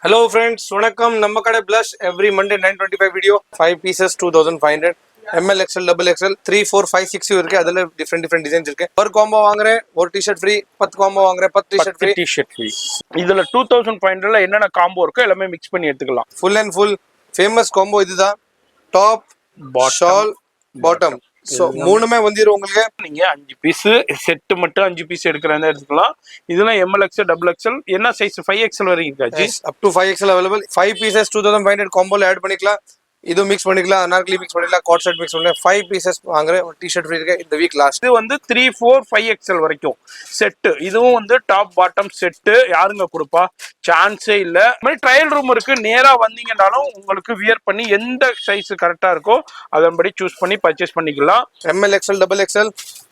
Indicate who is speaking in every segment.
Speaker 1: Hello friends, வணக்கம். நம்ம கடை blush every Monday 9:25 video 5 pieces 2500 ML XL double XL 3 4 5 6 இருக்கு. அதுல different டிசைன்ஸ் இருக்கு. ஒரு காம்போ வாங்குறேன் ஒரு டி-ஷர்ட் ஃப்ரீ, 10 காம்போ வாங்குறேன் 10 டி-ஷர்ட் ஃப்ரீ.
Speaker 2: T-shirt free. இதுல 2500ல என்னென்ன காம்போ இருக்கோ எல்லாமே மிக்ஸ் பண்ணி எடுத்துக்கலாம்.
Speaker 1: Full and full famous combo இதுதான். Top, shawl, bottom. சோ மூணுமே வந்துரும் உங்களுக்கு.
Speaker 2: நீங்க 5 பீஸ் செட் மட்டும் 5 பீஸ் எடுக்கறதா எடுத்துக்கலாம். இதெல்லாம் ML XL double XL என்ன சைஸ் 5XL வரைக்கும் இருக்காச்சு.
Speaker 1: up to 5XL available. 5 pieces 2500 காம்போல ஆட் பண்ணிக்கலாம். இது மிக்ஸ் பண்ணிக்கலாம், அனார்கலி மிக்ஸ் பண்ணிக்கலாம், காட் செட் மிக்ஸ் பண்ணிக்கலாம். 5 பீசஸ் வாங்குறேன் ஒரு டி-ஷர்ட் ஃப்ரீ இருக்கு இந்த வீக் லாஸ்ட்.
Speaker 2: இது வந்து 3 4 5XL வரைக்கும் செட். இதுவும் வந்து டாப் பாட்டம் செட். யாருங்க கொடுப்பா? சான்ஸே இல்ல. இந்த மாதிரி ட்ரையல் ரூம் இருக்கு. நேரா வந்தீங்கன்னாலும் உங்களுக்கு வியர் பண்ணி எந்த சைஸ் கரெக்டா இருக்கோ அதன்படி சூஸ் பண்ணி பர்ச்சேஸ் பண்ணிக்கலாம்.
Speaker 1: ML XL double XL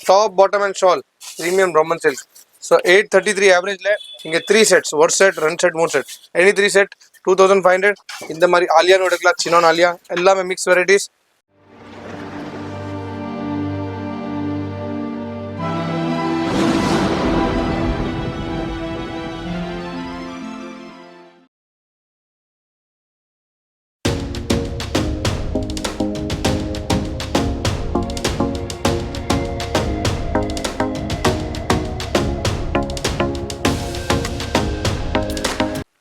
Speaker 1: top bottom and shawl premium ராமன் சில்க். ஸோ 833 ஆவரேஜ்ல இங்க 3 செட்ஸ், ஒரு set 2 set 3 set, any 3 set 2500. இந்த மாதிரி ஆலியான்னு எடுக்கலாம், சினோன் ஆலியா எல்லாமே மிக்ஸ் வெரைட்டிஸ்.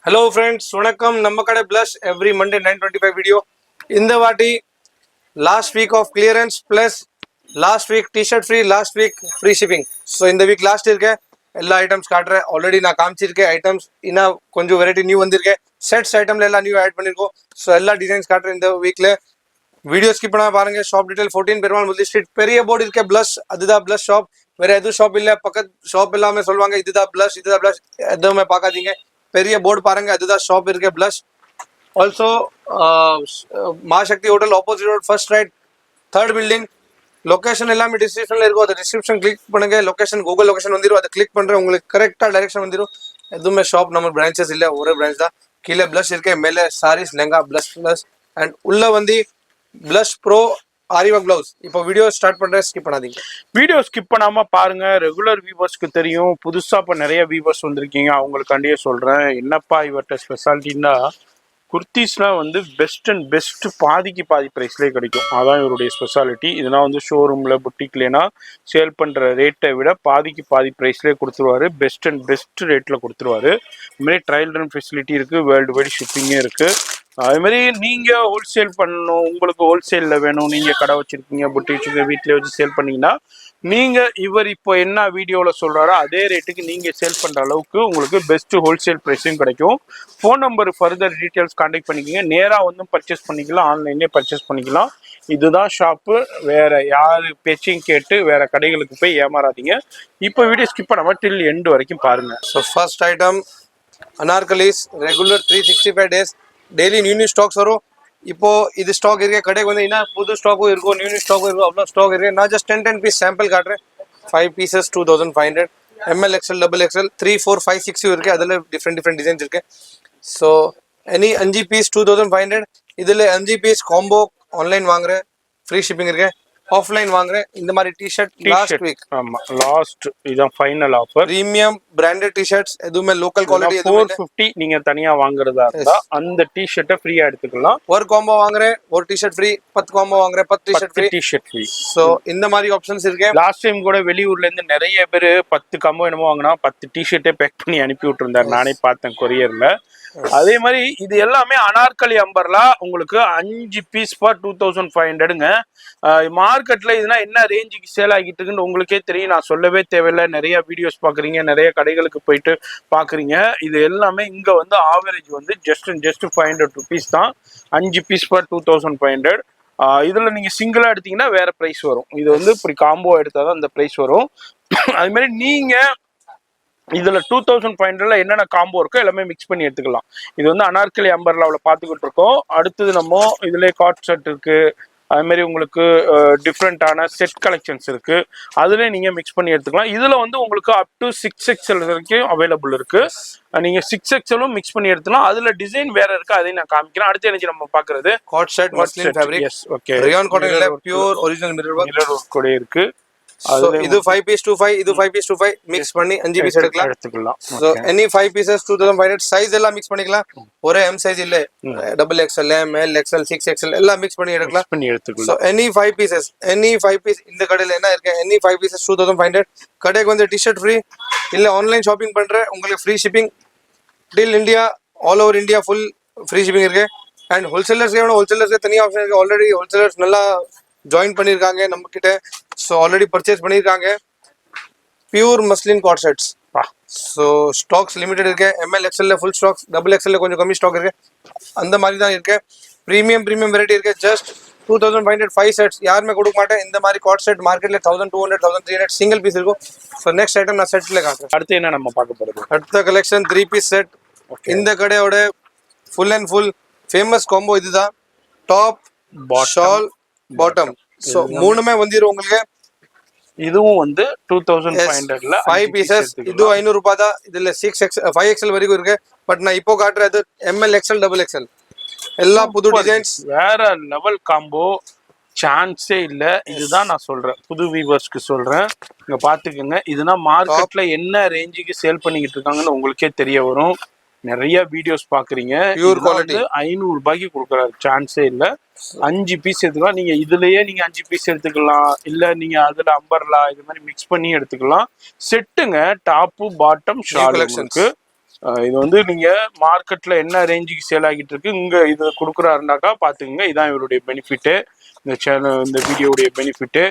Speaker 1: ஹலோ ஃப்ரெண்ட்ஸ், வணக்கம். நம்ம கடை blush every Monday 9:25 வீடியோ. இந்த வாட்டி last week off clearance plus last week T-shirt free, last week free shipping. So இந்த வீக் லாஸ்ட் இருக்க எல்லா ஐட்டம்ஸ் காட்டுறேன். ஆல்ரெடி நான் காமிச்சிருக்கேன் ஐட்டம்ஸ். இன்னும் கொஞ்சம் வெரைட்டி நியூ வந்திருக்கேன். செட்ஸ் ஐட்டம்ல எல்லாம் நியூ ஆட் பண்ணிருக்கோம். ஸோ எல்லா டிசைன்ஸ் காட்டுறேன் இந்த வீக்ல. வீடியோ ஸ்கிப் பண்ணா பாருங்க. ஷாப் டீடைல் 14 பெருமாள் முதலி ஸ்ட்ரீட். பெரிய போர்டு இருக்க blush, அதுதான் blush ஷாப். வேற எதுவும் ஷாப் இல்ல. பக்கத்து ஷாப் எல்லாமே சொல்லுவாங்க இதுதான் blush, இதுதான் blush. எதுவுமே பார்க்காதீங்க. பெரிய போர்டு பாருங்க, அதுதான் ஷாப் இருக்கு blush. Also Maa Shakti hotel opposite road first right, third building. Location எல்லாமே டிஸ்கிரிப்ஷன்ல இருக்கும். அந்த டிஸ்கிரிப்ஷன் கிளிக் பண்ணுங்க. லொகேஷன் கூகுள் லொகேஷன் வந்துடும். அதை கிளிக் பண்ற உங்களுக்கு கரெக்டா டைரக்ஷன் வந்துடும். எதுவுமே ஷாப் நம்ம பிரான்ச்சஸ் இல்ல, ஒரே பிரான்ச் தான். கீழே blush இருக்கு, மேலே saris lehenga blush plus and உள்ள வந்து blush ப்ரோ ஆரிவா கிளவுஸ். இப்போ வீடியோ ஸ்டார்ட் பண்றேன், ஸ்கிப் பண்ணாதீங்க.
Speaker 2: வீடியோ ஸ்கிப் பண்ணாம பாருங்க. ரெகுலர் வியூவர்ஸ்க்கு தெரியும், புதுசா இப்ப நிறைய வியூவர்ஸ் வந்திருக்கீங்க. அவங்களுக்காண்டியே சொல்றேன். என்னப்பா இவர்கிட்ட ஸ்பெஷாலிட்டின்னா குர்த்திஸ்லாம் வந்து பெஸ்ட் அண்ட் பெஸ்ட் பாதிக்கு பாதி ப்ரைஸ்லேயே கிடைக்கும். அதான் இவருடைய ஸ்பெஷாலிட்டி. இதெல்லாம் வந்து ஷோரூமில் புட்டிக்லேனா சேல் பண்ணுற ரேட்டை விட பாதிக்கு பாதி ப்ரைஸ்லேயே கொடுத்துருவாரு. பெஸ்ட் அண்ட் பெஸ்ட் ரேட்டில் கொடுத்துருவாரு. இதுமாதிரி ட்ரையல் ரன் ஃபெசிலிட்டி இருக்குது, வேர்ல்டு வைடு ஷிப்பிங்கே இருக்குது. அதுமாதிரி நீங்கள் ஹோல்சேல் பண்ணணும், உங்களுக்கு ஹோல்சேலில் வேணும், நீங்கள் கடை வச்சுருக்கீங்க, புட்டி வச்சுருக்க வீட்டிலே வச்சு சேல் பண்ணிங்கன்னா நீங்கள் இவர் இப்போ என்ன வீடியோவில் சொல்கிறாரோ அதே ரேட்டுக்கு நீங்கள் சேல் பண்ணுற அளவுக்கு உங்களுக்கு பெஸ்ட்டு ஹோல்சேல் ப்ரைஸும் கிடைக்கும். Phone number further details contact பண்ணிக்கோங்க. நேராக வந்து பர்ச்சேஸ் பண்ணிக்கலாம், ஆன்லைன்லேயே பர்ச்சேஸ் பண்ணிக்கலாம். இதுதான் ஷாப்பு. வேறு யார் பேச்சையும் கேட்டு வேறு கடைகளுக்கு போய் ஏமாறாதீங்க. இப்போ வீடியோ ஸ்கிப் பண்ணாமல் டில் எண்டு வரைக்கும் பாருங்கள்.
Speaker 1: So first item anarkalis regular 365 days daily new stocks வரும். இப்போ இது ஸ்டாக் இருக்கு, கடைக்கு வந்து என்ன புது ஸ்டாக்கும் இருக்கும், நியூ ஸ்டாக்கும் இருக்கும். அவ்வளோ ஸ்டாக் இருக்கு. நான் ஜஸ்ட் 10 பீஸ் சாம்பிள் காட்டுறேன். 5 pieces 2500 ML XL double XL 3 4 5 6 இருக்கு. அதில் டிஃப்ரெண்ட் டிசைன்ஸ் இருக்கு. So any 5 piece 2500. இதில் 5 பீஸ் காம்போ ஆன்லைன் வாங்குறேன், ஃப்ரீ ஷிப்பிங் இருக்கு. ஆஃப்லைன் வாங்குறேன். இந்த மாதிரி டி-ஷர்ட் லாஸ்ட் வீக்.
Speaker 2: ஆமா, லாஸ்ட் இதான் final offer.
Speaker 1: Premium branded T-shirts, எதுவுமே லோக்கல் குவாலிட்டி.
Speaker 2: 450 நீங்க தனியா வாங்குறதா இருந்தா அந்த டி-ஷர்ட்டை ஃப்ரீயா எடுத்துக்கலாம்.
Speaker 1: ஒரு காம்போ வாங்குறேன் ஒரு டி-ஷர்ட் ஃப்ரீ, 10 காம்போ வாங்குறேன் 10 டி-ஷர்ட் ஃப்ரீ. சோ இந்த மாதிரி ஆப்ஷன்ஸ் இருக்கு.
Speaker 2: லாஸ்ட் டைம் கூட வெளியூர்ல இருந்து நிறைய பேர் 10 காம்போ என்னமோ வாங்கினா 10 டி-ஷர்ட்டே பேக் பண்ணி அனுப்பி விட்டுருந்தாரு. நானே பார்த்தேன் கொரியர்ல. அதே மாதிரி இது எல்லாமே அனார்கலி அம்பர்லா உங்களுக்கு 5 பீஸ் ஃபார் 2500ங்க. மார்க்கெட்ல இதுனா என்ன ரேஞ்சுக்கு சேல் ஆகிட்டு இருக்குன்னு உங்களுக்கே தெரியும், நான் சொல்லவே தேவையில்லை. நிறைய வீடியோஸ் பாக்குறீங்க, நிறைய கடைகளுக்கு போயிட்டு பாக்குறீங்க. இது எல்லாமே இங்க வந்து ஆவரேஜ் வந்து ஜஸ்ட் 500 rupees தான். 5 பீஸ் ஃபார் 2500. இதுல நீங்க சிங்கிளா எடுத்தீங்கன்னா வேற பிரைஸ் வரும். இது வந்து இப்படி காம்போ எடுத்தாதான் அந்த பிரைஸ் வரும். அது மாதிரி நீங்க இதுல 2500ல என்னென்ன காம்போ இருக்கோ எல்லாமே மிக்ஸ் பண்ணி எடுத்துக்கலாம். இது வந்து அனார்கலி அம்பர்லாவில் பார்த்துக்கிட்டு இருக்கோம். அடுத்தது நம்ம இதுல காட் செட் இருக்கு. அது மாதிரி உங்களுக்கு டிஃப்ரெண்டான செட் கலெக்ஷன்ஸ் இருக்கு. அதுல நீங்க மிக்ஸ் பண்ணி எடுத்துக்கலாம். இதுல வந்து உங்களுக்கு அப் டு 6XL வரைக்கும் அவைலபிள் இருக்கு. நீங்க 6XLம் மிக்ஸ் பண்ணி எடுத்துக்கலாம். அதுல டிசைன் வேற இருக்கு, அதையும் நான் காமிக்கிறேன். அடுத்து என்ன நம்ம பாக்குறது
Speaker 1: காட் set muslin fabric.
Speaker 2: Yes, okay.
Speaker 1: Rayon cotton இல்ல, பியூர் ஒரிஜினல் மிரர் ஒர்க்
Speaker 2: கூட இருக்கு.
Speaker 1: So இது 5 piece 25 இது 5 piece 25 mix பண்ணி 5 piece எடுக்கலாம்.
Speaker 2: எடுத்துக்கலாம்.
Speaker 1: So any 5 pieces 2500 size எல்லாம் mix பண்ணிக்கலாம். ஒரே M size இல்ல, double XL, M, L, XL, 6XL எல்லாம் mix பண்ணி எடுக்கலாம்.
Speaker 2: பண்ணி எடுத்துக்கலாம்.
Speaker 1: So any 5 piece இந்த கடையில என்ன இருக்கு, any 5 pieces 2500. கடைக்கு வந்து t-shirt free, இல்ல ஆன்லைன் ஷாப்பிங் பண்ற உங்களுக்கு free shipping till India, all over India full free shipping இருக்கு. And wholesalers தனியா ஆப்ஷன் இருக்கு. ஆல்ரெடி wholesalers நல்லா ஜாயின் பண்ணிருக்காங்க நம்ம கிட்ட. ஸோ ஆல்ரெடி பர்ச்சேஸ் பண்ணியிருக்காங்க பியூர் மஸ்லின் காட் செட்ஸ். ஸோ ஸ்டாக்ஸ் லிமிடெட் இருக்கு. எம்எல் எக்ஸ்எல்ல ஃபுல் ஸ்டாக்ஸ், டபுள் எக்ஸ்எல்ல கொஞ்சம் கம்மி ஸ்டாக் இருக்கு. அந்த மாதிரி தான் இருக்கு. ப்ரீமியம் வெரைட்டி இருக்கு. ஜஸ்ட் 2500 5 செட்ஸ் யாருமே கொடுக்க மாட்டேன். இந்த மாதிரி காட் செட் மார்க்கெட்ல 1200 1300 சிங்கிள் பீஸ் இருக்கும். ஸோ நெக்ஸ்ட் ஐட்டம் நான் செட்ல காட்டுறேன்.
Speaker 2: அடுத்து என்ன நம்ம பார்க்க போறது?
Speaker 1: அடுத்த கலெக்ஷன் 3 பீஸ் செட். இந்த கடையோட full and full famous combo இதுதான். Top, shawl, bottom. ஸோ மூணுமே வந்துடும் உங்களுக்கு.
Speaker 2: இதுவும் வந்து 2500ல
Speaker 1: 5 பீசஸ். இது 500 ரூபாய் தான். இதுல 5XL வரைக்கும் இருக்கு. பட் நான் இப்போ காட்டுறது ML, XL, double XL எல்லா புது டிசைன்ஸ்.
Speaker 2: வேற லெவல் காம்போ, சான்ஸே இல்ல. இதுதான் நான் சொல்றேன், புது வியூவர்ஸ்க்கு சொல்றேன். இங்க பாத்துக்கோங்க. இதுனா மார்க்கெட்ல என்ன ரேஞ்சுக்கு சேல் பண்ணிக்கிட்டு இருக்காங்கன்னு உங்களுக்கே தெரிய வரும். நிறைய வீடியோஸ் பாக்குறீங்க.
Speaker 1: பியூர் குவாலிட்டி
Speaker 2: 500 ரூபாய்க்கு கொடுக்குறாரு. சான்ஸே இல்ல. 5 பீஸ் எடுத்துக்கலாம். நீங்க இதுலயே நீங்க 5 பீஸ் எடுத்துக்கலாம், இல்ல நீங்க அதுல அம்பர்லா இது மாதிரி மிக்ஸ் பண்ணி எடுத்துக்கலாம். செட்டுங்க, டாப்பு, பாட்டம், ஷால் இருக்கு. இது வந்து நீங்க மார்க்கெட்ல என்ன ரேஞ்சுக்கு சேல் ஆகிட்டு இருக்கு, இங்க இது கொடுக்குறாருனாக்கா பாத்துக்கோங்க. இதான் இவருடைய பெனிஃபிட்டு, இந்த சேனல் இந்த வீடியோடைய பெனிஃபிட்டு.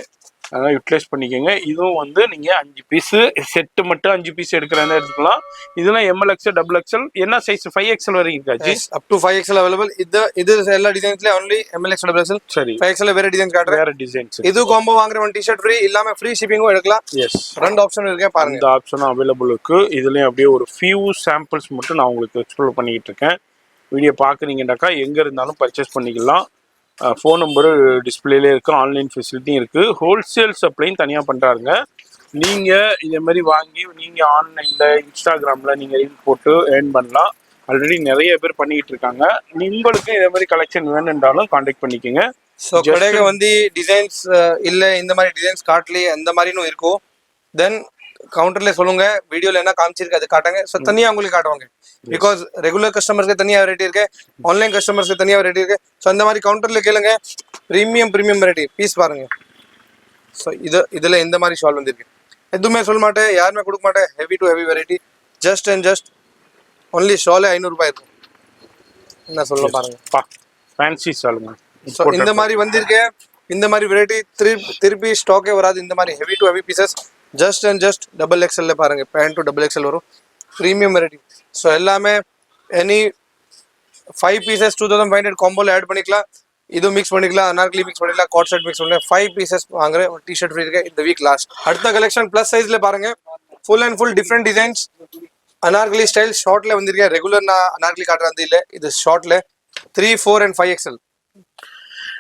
Speaker 2: அதெல்லாம் யூட்டிலைஸ் பண்ணிக்கோங்க. இதுவும் வந்து நீங்க 5 பீஸ் செட்டு மட்டும் 5 பீஸ் எடுக்கிறதா எடுத்துக்கலாம். இதெல்லாம் ML, XL, double XL என்ன சைஸ் 5XL வரைக்கும் இருக்காச்சு.
Speaker 1: Up to 5XL available. இது எல்லா டிசைன்ஸ்ல only ML, XL, double XL.
Speaker 2: சரி,
Speaker 1: 5XL வேற டிசைன்ஸ் காட்டுறேன்.
Speaker 2: வேற டிசைன்ஸ்.
Speaker 1: இது காம்போ வாங்குறவன் டி-ஷர்ட் ஃப்ரீ இல்லாம ஃப்ரீ ஷிப்பிங்கும் எடுக்கலாம்.
Speaker 2: எஸ்,
Speaker 1: ரெண்டு ஆப்ஷன் இருக்கு பாருங்க.
Speaker 2: இந்த ஆப்ஷனும் அவைலபிள் இருக்கு. இதுலயும் அப்படியே ஒரு ஃபியூ சாம்பிள்ஸ் மட்டும் நான் உங்களுக்கு எக்ஸ்ப்ளோர் பண்ணிக்கிட்டு இருக்கேன். வீடியோ பாக்குறீங்கன்னாக்கா எங்க இருந்தாலும் பர்ச்சேஸ் பண்ணிக்கலாம். ஃபோன் நம்பரு டிஸ்பிளேலே இருக்கு. ஆன்லைன் ஃபெசிலிட்டியும் இருக்கு. ஹோல்சேல் சப்ளையும் தனியாக பண்ணுறாங்க. நீங்கள் இதே மாதிரி வாங்கி நீங்கள் ஆன்லைனில் இன்ஸ்டாகிராமில் நீங்கள் ரீல் போட்டு ஏர்ன் பண்ணலாம். ஆல்ரெடி நிறைய பேர் பண்ணிக்கிட்டு இருக்காங்க. உங்களுக்கு இதே மாதிரி கலெக்ஷன் வேணுன்றாலும் காண்டாக்ட் பண்ணிக்கோங்க.
Speaker 1: ஸோ கடைக்கு வந்து டிசைன்ஸ் இல்லை இந்த மாதிரி டிசைன்ஸ் காட்டலையே அந்த மாதிரினும் இருக்கும். தென் கவுண்டர்ல சொல்லுங்க, வீடியோல என்ன காமிச்சிருக்கு அது காட்டுங்க. ஸோ தனியாக உங்களுக்கு காட்டுவாங்க. பிகாஸ் ரெகுலர் கஸ்டமர்ஸ்க்கு தனியாக வெரைட்டி இருக்கு, ஆன்லைன் கஸ்டமர்ஸ்க்கு தனியாக வெரைட்டி இருக்கு. ஸோ அந்த மாதிரி கவுண்டர்ல கேளுங்க. ப்ரீமியம் வெரைட்டி பீஸ் பாருங்க. ஸோ இதுல இந்த மாதிரி ஷால் வந்துருக்கு. எதுவுமே சொல்ல மாட்டேன், யாருமே கொடுக்க மாட்டேன். Heavy to heavy variety. Just and just only ஷாலே 500 ரூபாய் இருக்கும். என்ன சொல்ல பாருங்க,
Speaker 2: ஃபேன்சி ஷாலுங்க.
Speaker 1: ஸோ இந்த மாதிரி வந்திருக்கு. இந்த மாதிரி வெரைட்டி திருப்பி ஸ்டாக்கே வராது. இந்த மாதிரி heavy to heavy pieces. Just and just double எக்ஸ்எல்ல பாருங்க. பேண்ட் டு டபுள் எக்ஸ்எல் வரும். Premium variety. ஸோ எல்லாமே எனி 5 பீசஸ் 2500 காம்போல ஆட் பண்ணிக்கலாம். இதுவும் மிக்ஸ் பண்ணிக்கலாம், அனார்கலி மிக்ஸ் பண்ணிக்கலாம், காட் செட் மிக்ஸ் பண்ணிக்கலாம். 5 பீசஸ் வாங்குறேன், ஒரு டி-ஷர்ட் ஃப்ரீ இருக்கு இந்த வீக் லாஸ்ட். அடுத்த கலெக்ஷன் பிளஸ் சைஸ்ல பாருங்க. Full and full different designs. Anarkali style ஷார்ட்ல வந்திருக்கேன். ரெகுலர் நான் அனார்கலி காட்டுறது இல்லை, இது ஷார்ட்ல 3, 4 and 5XL.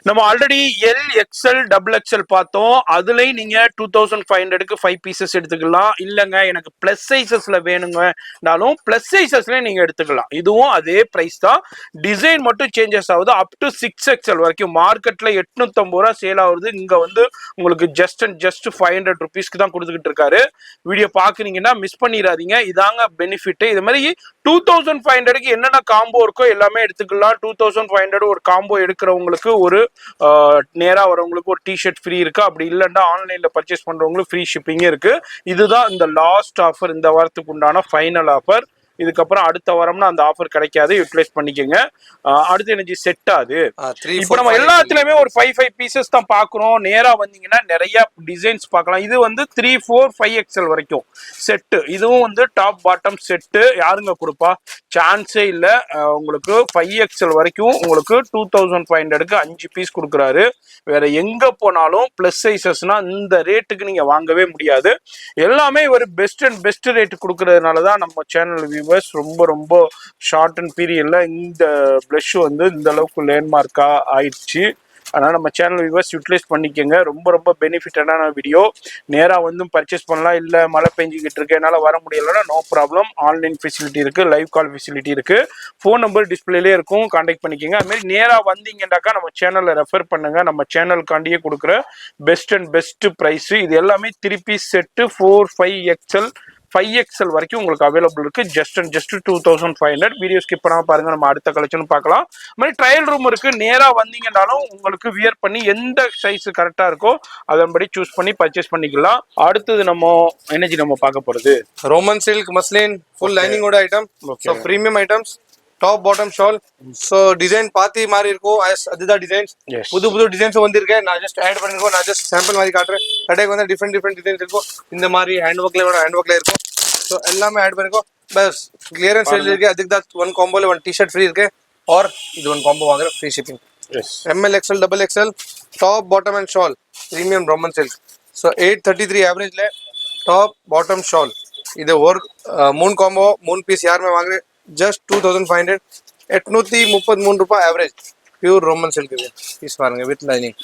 Speaker 2: நம்ம already L, XL, double XL பார்த்தோம். அதுலயும் நீங்க 2500க்கு 5 பீசஸ் எடுத்துக்கலாம். இல்லைங்க எனக்கு பிளஸ் சைசஸ்ல வேணுங்கனாலும் பிளஸ் சைசஸ்ல நீங்க எடுத்துக்கலாம். இதுவும் அதே பிரைஸ் தான், டிசைன் மட்டும் சேஞ்சஸ் ஆகுது. அப் டு 6XL வரைக்கும் மார்க்கெட்ல 850 ரூபா சேல் ஆகுது. இங்க வந்து உங்களுக்கு ஜஸ்ட் அண்ட் ஜஸ்ட் 500 ருபீஸ்க்கு தான் கொடுத்துக்கிட்டு இருக்காரு. வீடியோ பாக்குறீங்கன்னா மிஸ் பண்ணிடாதீங்க. இதாங்க பெனிஃபிட். இது மாதிரி 2500க்கு என்னென்ன காம்போ இருக்கோ எல்லாமே எடுத்துக்கலாம். 2500 ஒரு காம்போ எடுக்கிறவங்களுக்கு ஒரு நேரா வரவங்களுக்கு ஒரு டி-ஷர்ட் ஃப்ரீ இருக்கு. அப்படி இல்லைன்னா ஆன்லைன்ல பர்ச்சேஸ் பண்றவங்களுக்கு ஃப்ரீ ஷிப்பிங் இருக்கு. இதுதான் இந்த லாஸ்ட் ஆஃபர், இந்த வாரத்துக்கு உண்டான ஃபைனல் ஆஃபர். இதுக்கப்புறம் அடுத்த வாரம்னா அந்த ஆஃபர் கிடைக்காது, யூட்டிலைஸ் பண்ணிக்கோங்க. அடுத்து எனர்ஜி செட் ஆகுது. இப்போ நம்ம எல்லாத்துலயுமே ஒரு 5 பீசஸ் தான் பாக்குறோம். நேரா வந்தீங்கன்னா நிறைய டிசைன்ஸ் பார்க்கலாம். இது வந்து 3, 4, 5XL வரைக்கும் செட்டு. இதுவும் வந்து டாப் பாட்டம் செட்டு. யாருங்க கொடுப்பா? சான்ஸே இல்ல. உங்களுக்கு 5XL வரைக்கும் உங்களுக்கு 2500க்கு 5 பீஸ் கொடுக்குறாரு. வேற எங்க போனாலும் பிளஸ் சைசஸ்னா இந்த ரேட்டுக்கு நீங்க வாங்கவே முடியாது. எல்லாமே ஒரு பெஸ்ட் அண்ட் பெஸ்ட் ரேட் கொடுக்கறதுனாலதான் நம்ம சேனல் வியூவர்ஸ் ரொம்ப ரொம்ப ஷார்ட் அண்ட் பீரியட்ல இந்த பிளஷ் வந்து இந்த அளவுக்கு லேண்ட்மார்க்கா ஆயிடுச்சு. அதனால நம்ம சேனல் வியூவர்ஸ் யூட்டிலைஸ் பண்ணிக்கோங்க. ரொம்ப ரொம்ப பெனிஃபிட்டடான வீடியோ. நேரா வந்து பர்ச்சேஸ் பண்ணலாம். இல்ல மழை பெஞ்சிக்கிட்டு இருக்கு என்னால வர முடியலன்னா நோ ப்ராப்ளம். ஆன்லைன் ஃபெசிலிட்டி இருக்கு, லைவ் கால் ஃபெசிலிட்டி இருக்கு. ஃபோன் நம்பர் டிஸ்பிளேலே இருக்கும், கான்டாக்ட் பண்ணிக்கோங்க. அது மாதிரி நேரா வந்தீங்கன்னாக்கா நம்ம சேனல்ல ரெஃபர் பண்ணுங்க. நம்ம சேனலுக்காண்டியே கொடுக்குற பெஸ்ட் அண்ட் பெஸ்ட் பிரைஸ். இது எல்லாமே 3 பீஸ் செட்டு 4, 5 XL 5XL வரைக்கும் உங்களுக்கு அவைலபிள் இருக்கு. Just and just 2500. Video skip பண்ணாம பாருங்க. நம்ம அடுத்த கலெக்ஷன் பார்க்கலாம். அது மாதிரி ட்ரையல் ரூம் இருக்கு. நேரா வந்தீங்கன்னாலும் உங்களுக்கு வியர் பண்ணி எந்த சைஸ் கரெக்டா இருக்கோ அதன்படி சூஸ் பண்ணி பர்ச்சேஸ் பண்ணிக்கலாம். அடுத்தது நம்ம எனர்ஜி நம்ம பார்க்க போறது
Speaker 1: ரோமன் சில்க் மஸ்லின் ஃபுல் லைனிங்கோட item.
Speaker 2: Okay.
Speaker 1: So premium items, top bottom shawl. So design பாத்தி மாதிரி இருக்கும், அதுதான் டிசைன்ஸ்.
Speaker 2: Yes.
Speaker 1: புது புது டிசைன்ஸ் வந்திருக்கேன். நான் ஜஸ்ட் ஆட் பண்ணிருக்கோம். நான் ஜஸ்ட் சாம்பிள் மாதிரி காட்டுறேன். கடைக்கு வந்து டிஃப்ரெண்ட் டிசைன்ஸ் இருக்கும். இந்த மாதிரி ஹேண்ட் ஒர்க்ல வேணும், ஹேண்ட் ஒர்க்ல இருக்கும். ஸோ எல்லாமே ஆட் பண்ணிருக்கோம். பஸ் கிளியரன்ஸ் சேல் இருக்கு. அதுக்கு தான் ஒன் காம்போல ஒன் டிஷர்ட் ஃப்ரீ இருக்கு. ஆர் இது ஒன் காம்போ வாங்குற free shipping. ML XL XXL top bottom and shawl premium Roman silk. So 833 ஆவரேஜ்ல டாப் பாட்டம் ஷால். இது ஒரு 3 காம்போ 3 பீஸ் யாருமே வாங்குற ஜஸ்ட் 2500. 833 ரூபாய் ஆவரேஜ். பியூர் ரோமன் சில்க் இது பீஸ் பாருங்க வித் லைனிங்.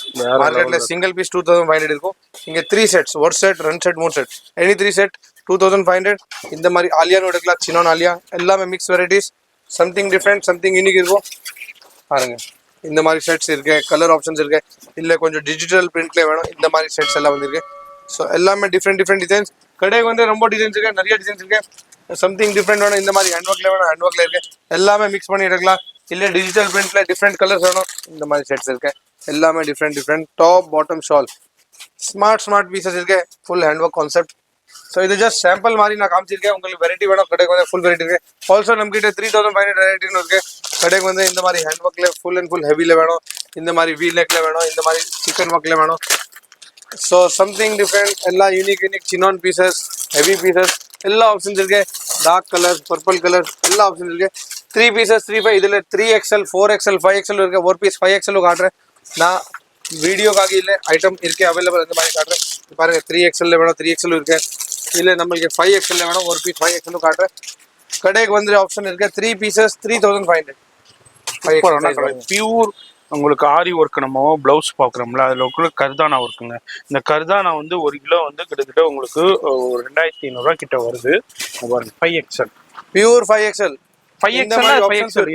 Speaker 1: மார்க்கெட்ல சிங்கிள் பீஸ் 2500 இருக்கும். இங்க 3 செட்ஸ், ஒரு set 2 set 3 set, any 3 set 2500. இந்த மாதிரி ஆலியான்னு எடுக்கலாம், சின்னோன் ஆலியா எல்லாமே mix varieties. Something different, something unique இருக்கும் பாருங்க. இந்த மாதிரி செட்ஸ் இருக்கு, கலர் ஆப்ஷன்ஸ் இருக்கு. இல்ல கொஞ்சம் டிஜிட்டல் பிரிண்ட்ல வேணும், இந்த மாதிரி செட்ஸ் எல்லாம் வந்திருக்கு. ஸோ எல்லாமே டிஃப்ரெண்ட் டிசைன்ஸ். கடைக்கு வந்து ரொம்ப டிசைன்ஸ் இருக்கு, நிறைய டிசைன்ஸ் இருக்கு. சம்திங் டிஃப்ரெண்ட் வேணும், இந்த மாதிரி ஹேண்ட் ஒர்க்ல வேணும், ஹேண்ட் ஒர்க்ல இருக்கு. எல்லாமே மிக்ஸ் பண்ணி எடுக்கலாம். இல்ல டிஜிட்டல் பிரிண்ட்ல டிஃப்ரெண்ட் கலர்ஸ் வேணும், இந்த மாதிரி செட்ஸ் இருக்கு. எல்லாமே different top bottom shawl. Smart pieces இருக்கு, full hand work concept. So இது ஜஸ்ட் சாம்பிள் மாதிரி நான் காமிச்சிருக்கேன். உங்களுக்கு வெரைட்டி வேணும் கடைக்கு வந்து ஃபுல் வெரைட்டி இருக்கு. ஆல்சோ நம்ம கிட்ட 3500 வெரைட்டின்னு இருக்கு. கடைக்கு வந்து இந்த மாதிரி ஹேண்ட் ஒர்க்ல ஃபுல் அண்ட் ஃபுல் ஹெவில வேணும், இந்த மாதிரி வீ நெக்ல வேணும், இந்த மாதிரி சிக்கன் ஒர்க்ல வேணும். ஸோ சம்திங் டிஃப்ரெண்ட், எல்லா unique Chinnan pieces, heavy pieces எல்லா ஆப்ஷன்ஸ் இருக்கு. டார்க் கலர், பர்பிள் கலர் எல்லா ஆப்ஷன்ஸ் இருக்கு. 3 பீசஸ் 3 இதுல 3XL 4XL 5XL இருக்கு. ஒரு பீஸ் 5XL காட்டுறேன் நான் வீடியோக்காக. இல்லை ஐட்டம் இருக்கு அவைலபிள், இந்த மாதிரி காட்டுறேன் பாருங்க. 3XL வேணும், 3XL இருக்கு. இல்லை நம்மளுக்கு 5XL வேணும், ஒரு பீஸ் 5XL காட்டுறேன். கடைக்கு வந்து ஆப்ஷன் இருக்கு. 3 பீசஸ் 3500.
Speaker 2: பியூர் உங்களுக்கு ஆரி ஒர்க் நம்ம பிளவுஸ் பார்க்குறோம்ல, அதில் கர்தானா ஒர்க்குங்க. இந்த கர்தானா வந்து 1 கிலோ வந்து கிட்டத்தட்ட உங்களுக்கு 2500 கிட்ட வருது. 5XL
Speaker 1: பியூர் 5XL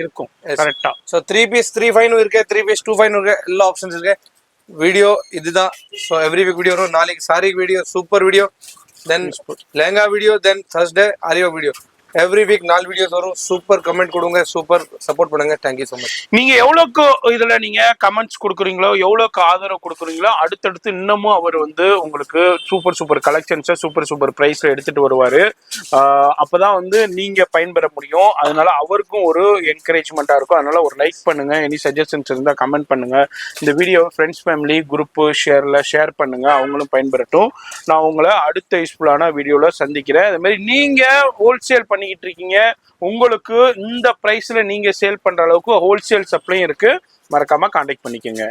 Speaker 2: இருக்கும் கரெக்டா.
Speaker 1: ஸோ 3 பீஸ் 35 இருக்கு, 3 பீஸ் 25 இருக்கு. எல்லா ஆப்ஷன்ஸ் இருக்கு. வீடியோ இதுதான். ஸோ எவ்ரி வீக் வீடியோ வரும். நாளைக்கு sari video, super video, then lehenga video, then Thursday ஆரியோ வீடியோ. எவ்ரி வீக் 4 வீடியோஸ் வரும். சூப்பர் கமெண்ட் கொடுங்க, சூப்பர் சப்போர்ட் பண்ணுங்க. Thank you so much.
Speaker 2: நீங்க எவ்வளவுக்கு இதுல நீங்க கமெண்ட்ஸ் கொடுக்குறீங்களோ, எவ்வளவுக்கு ஆதரவு கொடுக்குறீங்களோ, அடுத்தடுத்து இன்னமும் அவர் வந்து உங்களுக்கு சூப்பர் கலெக்ஷன்ஸை சூப்பர் பிரைஸ்ல எடுத்துட்டு வருவாரு. அப்பதான் வந்து நீங்க பயன்பெற முடியும். அதனால அவருக்கும் ஒரு என்கரேஜ்மெண்டா இருக்கும். அதனால ஒரு லைக் பண்ணுங்க. எனி சஜஷன்ஸ் இருந்தா கமெண்ட் பண்ணுங்க. இந்த video friends family group share பண்ணுங்க, அவங்களும் பயன்பெறட்டும். நான் உங்களை அடுத்த யூஸ்ஃபுல்லான வீடியோல சந்திக்கிறேன். அதே மாதிரி நீங்க ஹோல்சேல் பண்ணிக்கிட்டு இருக்கீங்க, உங்களுக்கு இந்த பிரைஸ்ல நீங்க சேல் பண்ற அளவுக்கு ஹோல்சேல் சப்ளையும் இருக்கு. மறக்காம கான்டாக்ட் பண்ணிக்கோங்க.